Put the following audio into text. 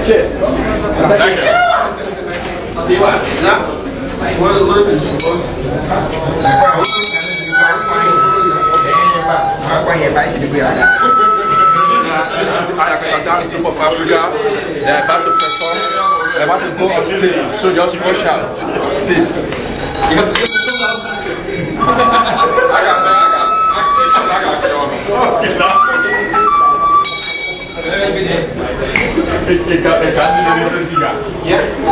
Cheers. Thank you. I'll see you later. This is the Ayakata dance group of Africa. They're about to perform. They're about to go on stage. So just watch out. Peace. Yes.